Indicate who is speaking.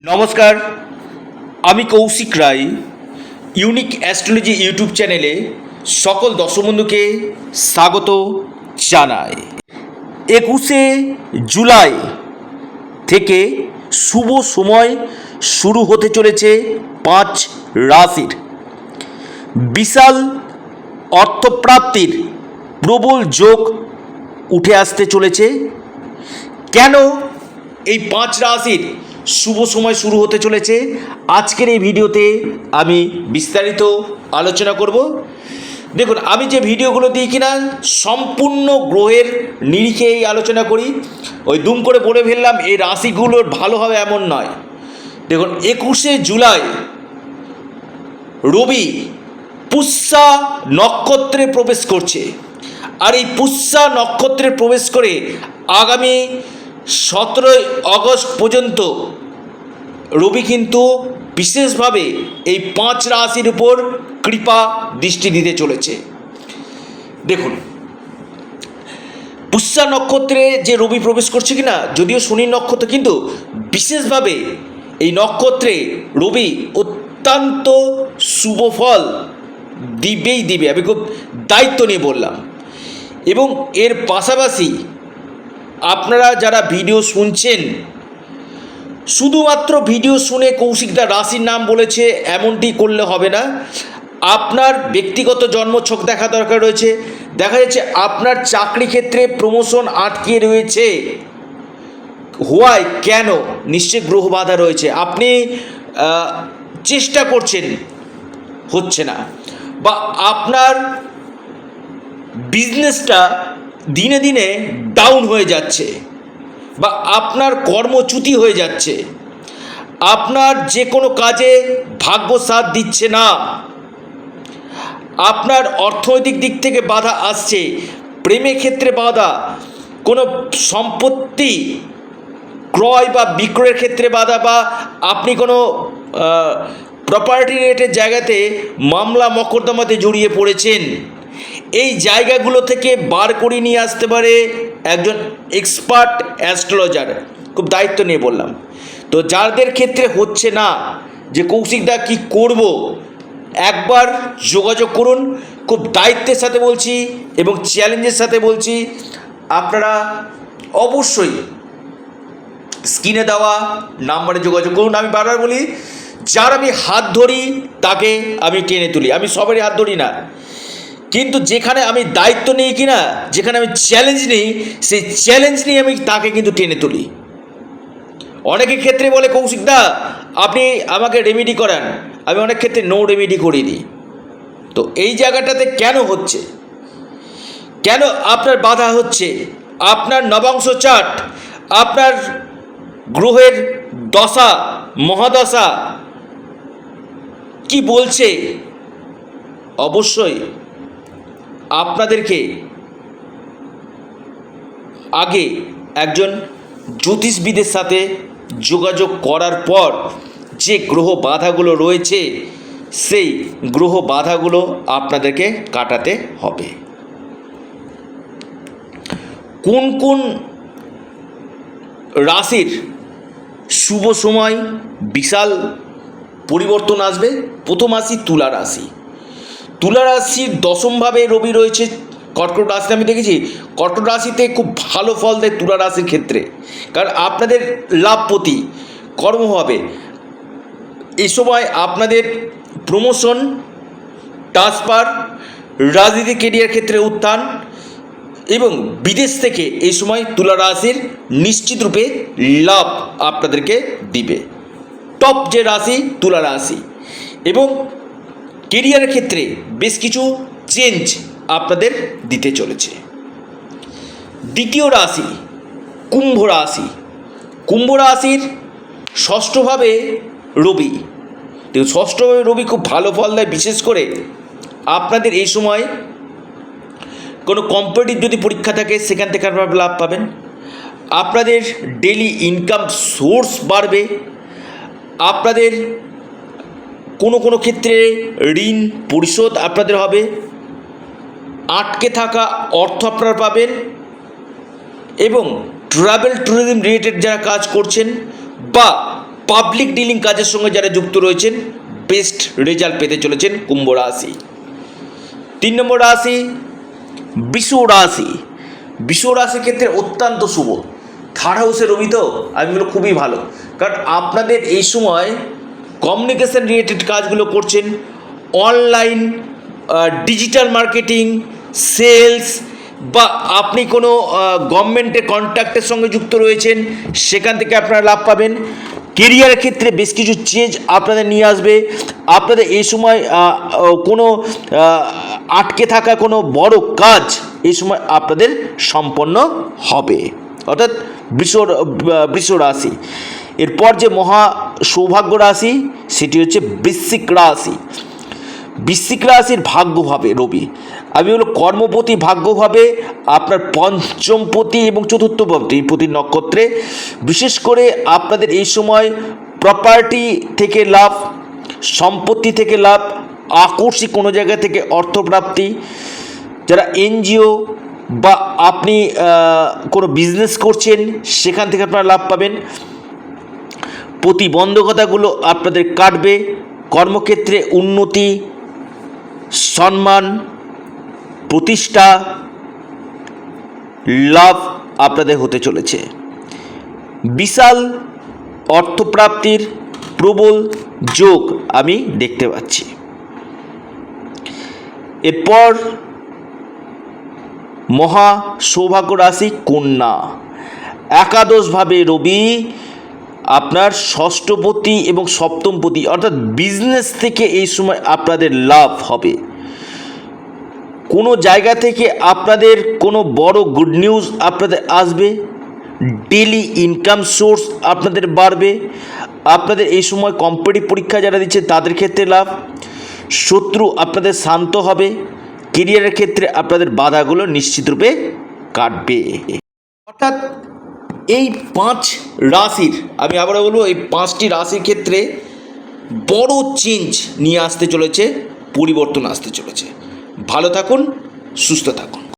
Speaker 1: নমস্কার, আমি কৌশিক রায়। Unique astrology YouTube চ্যানেলে সকল দর্শক বন্ধুকে স্বাগত জানাই। 21শে জুলাই থেকে শুভ সময় শুরু হতে চলেছে 5 রাশির। বিশাল অর্থপ্রাপ্তির প্রবল যোগ উঠে আসতে চলেছে। কেন এই 5 রাশির শুভ সময় শুরু হতে চলেছে, আজকের এই ভিডিওতে আমি বিস্তারিত আলোচনা করব। দেখুন, আমি যে ভিডিওগুলো দিই কিনা সম্পূর্ণ গ্রহের নিরিখে এই আলোচনা করি। ওই দুম করে বলে ফেললাম এই রাশিগুলোর ভালো হবে এমন নয়। দেখুন, 21শে জুলাই রবি পুষ্যা নক্ষত্রে প্রবেশ করছে। আর এই পুষ্যা নক্ষত্রে প্রবেশ করে আগামী 17ই আগস্ট পর্যন্ত রবি কিন্তু বিশেষভাবে এই 5 রাশির উপর কৃপা দৃষ্টি দিতে চলেছে। দেখুন, পুষ্যা নক্ষত্রে যে রবি প্রবেশ করছে কিনা, যদিও শনি নক্ষত্র, কিন্তু বিশেষভাবে এই নক্ষত্রে রবি অত্যন্ত শুভ ফল দিবেই দিবে। আমি খুব দায়িত্ব নিয়ে বললাম। এবং এর পাশাপাশি আপনারা যারা ভিডিও শুনছেন, শুধুমাত্র ভিডিও শুনে কৌশিকদা রাশির নাম বলেছে এমনটি করলে হবে না। আপনার ব্যক্তিগত জন্মছক দেখা দরকার রয়েছে। দেখা যাচ্ছে আপনার চাকরি ক্ষেত্রে প্রমোশন আটকে রয়েছে, হওয়ায় কেন? নিশ্চয়ই গ্রহ বাধা রয়েছে। আপনি চেষ্টা করছেন, হচ্ছে না, বা আপনার বিজনেসটা দিনে দিনে ডাউন হয়ে যাচ্ছে, বা আপনার কর্মচ্যুতি হয়ে যাচ্ছে, আপনার যে কোনো কাজে ভাগ্য সাথ দিচ্ছে না, আপনার অর্থনৈতিক দিক থেকে বাধা আসছে, প্রেমের ক্ষেত্রে বাধা, কোনো সম্পত্তি ক্রয় বা বিক্রয়ের ক্ষেত্রে বাধা, বা আপনি কোনো প্রপার্টি রেটের জায়গাতে মামলা মকদ্দমাতে জড়িয়ে পড়েছেন, এই জায়গাগুলো থেকে বার করে নিয়ে আসতে পারে একজন এক্সপার্ট অ্যাস্ট্রোলজার। খুব দায়িত্ব নিয়ে বললাম। তো যাদের ক্ষেত্রে হচ্ছে না যে কৌশিকদা কি করব, একবার যোগাযোগ করুন। খুব দায়িত্বের সাথে বলছি এবং চ্যালেঞ্জের সাথে বলছি। আপনারা অবশ্যই স্ক্রিনে দেওয়া নাম্বারে যোগাযোগ করুন। আমি বারবার বলি, যার আমি হাত ধরি তাকে আমি টেনে তুলি। আমি সবারই হাত ধরি না, কিন্তু যেখানে আমি দায়িত্ব নিই কিনা, যেখানে আমি চ্যালেঞ্জ নিই, সেই চ্যালেঞ্জ নিয়ে আমি তাকে কিন্তু টেনে তুলি। অনেকের ক্ষেত্রে বলে কৌশিকদা আপনি আমাকে রেমেডি করান, আমি অনেক ক্ষেত্রে নো রেমেডি করিয়ে দিই। তো এই জায়গাটাতে কেন হচ্ছে, কেন আপনার বাধা হচ্ছে? আপনার নবাংশ চার্ট, আপনার গ্রহের দশা মহাদশা কি বলছে? অবশ্যই আপনাদেরকে আগে একজন জ্যোতিষবিদের সাথে যোগাযোগ করার পর যে গ্রহ বাধাগুলো রয়েছে, সেই গ্রহ বাধাগুলো আপনাদেরকে কাটাতে হবে। কোন কোন রাশির শুভ সময় বিশাল পরিবর্তন আসবে? প্রথম আসি তুলা রাশি। তুলা রাশির দশমভাবে রবি রয়েছে কর্কট রাশিতে। আমি দেখেছি কর্কট রাশিতে খুব ভালো ফল দেয় তুলা রাশির ক্ষেত্রে, কারণ আপনাদের লাভপতি কর্ম হবে। এই সময় আপনাদের প্রমোশন, ট্রান্সফার, রাজনীতি, কেরিয়ার ক্ষেত্রে উত্থান এবং বিদেশ থেকে এই সময় তুলা রাশির নিশ্চিত রূপে লাভ আপনাদেরকে দিবে। টপ যে রাশি তুলা রাশি। এবং কেরিয়ারের ক্ষেত্রে বেশ কিছু চেঞ্জ আপনাদের দিতে চলেছে। দ্বিতীয় রাশি কুম্ভ রাশি। কুম্ভ রাশির ষষ্ঠভাবে রবি। দেখুন, ষষ্ঠভাবে রবি খুব ভালো ফল দেয়। বিশেষ করে আপনাদের এই সময় কোনো কম্পিটিটিভ যদি পরীক্ষা থাকে, সেখান থেকে আপনারা লাভ পাবেন। আপনাদের ডেলি ইনকাম সোর্স বাড়বে। আপনাদের কোনো কোনো ক্ষেত্রে ঋণ পরিশোধ আপনাদের হবে। আটকে থাকা অর্থ আপনারা পাবেন। এবং ট্রাভেল ট্যুরিজম রিলেটেড যারা কাজ করছেন বা পাবলিক ডিলিং কাজের সঙ্গে যারা যুক্ত রয়েছেন বেস্ট রেজাল্ট পেতে চলেছেন কুম্ভ রাশি। 3 নম্বর রাশি বৃষ রাশি। বৃষ রাশির ক্ষেত্রে অত্যন্ত শুভ। থার্ড হাউসে রবি তো আমি বলবো খুবই ভালো, কারণ আপনাদের এই সময় কমিউনিকেশন রিলেটেড কাজগুলো করছেন, অনলাইন ডিজিটাল মার্কেটিং, সেলস, বা আপনি কোনো গভর্নমেন্টের কন্ট্রাক্টের সঙ্গে যুক্ত রয়েছেন, সেখান থেকে আপনারা লাভ পাবেন। কেরিয়ারের ক্ষেত্রে বেশ কিছু চেঞ্জ আপনাদের নিয়ে আসবে। আপনাদের এই সময় কোনো আটকে থাকা কোনো বড় কাজ এই সময় আপনাদের সম্পন্ন হবে, অর্থাৎ বৃষ রাশি। এরপর যে মহা সৌভাগ্য রাশি সেটি হচ্ছে বৃশ্চিক রাশি। বৃশ্চিক রাশির ভাগ্যভাবে রবি, আমি বলব কর্মপতি ভাগ্যভাবে আপনার পঞ্চমপতি এবং চতুর্থপতি প্রতি নক্ষত্রে, বিশেষ করে আপনাদের এই সময় প্রপার্টি থেকে লাভ, সম্পত্তি থেকে লাভ, আকস্মিক কোনো জায়গা থেকে অর্থপ্রাপ্তি, যারা এনজিও বা আপনি কোনো বিজনেস করছেন সেখান থেকে আপনারা লাভ পাবেন। প্রতিবন্ধকতাগুলো আপনাদের কাটবে। কর্মক্ষেত্রে উন্নতি, সম্মান, প্রতিষ্ঠা, লাভ আপনাদের হতে চলেছে। বিশাল অর্থপ্রাপ্তির প্রবল যোগ আমি দেখতে পাচ্ছি। এরপর মহা সৌভাগ্য রাশি কন্যা। একাদশভাবে রবি আপনার ষষ্ঠপতি এবং সপ্তমপতি, অর্থাৎ বিজনেস থেকে এই সময় আপনাদের লাভ হবে। কোনো জায়গা থেকে আপনাদের কোনো বড় গুড নিউজ আপনাদের আসবে। ডেলি ইনকাম সোর্স আপনাদের বাড়বে। আপনাদের এই সময় কম্পিটিটিভ পরীক্ষা যারা দিচ্ছে তাদের ক্ষেত্রে লাভ। শত্রু আপনাদের শান্ত হবে। কেরিয়ারের ক্ষেত্রে আপনাদের বাধাগুলো নিশ্চিতরূপে কাটবে। অর্থাৎ এই 5 রাশির, আমি আবারও বলবো, এই 5টি রাশির ক্ষেত্রে বড় চেঞ্জ নিয়ে আসতে চলেছে, পরিবর্তন আসতে চলেছে। ভালো থাকুন, সুস্থ থাকুন।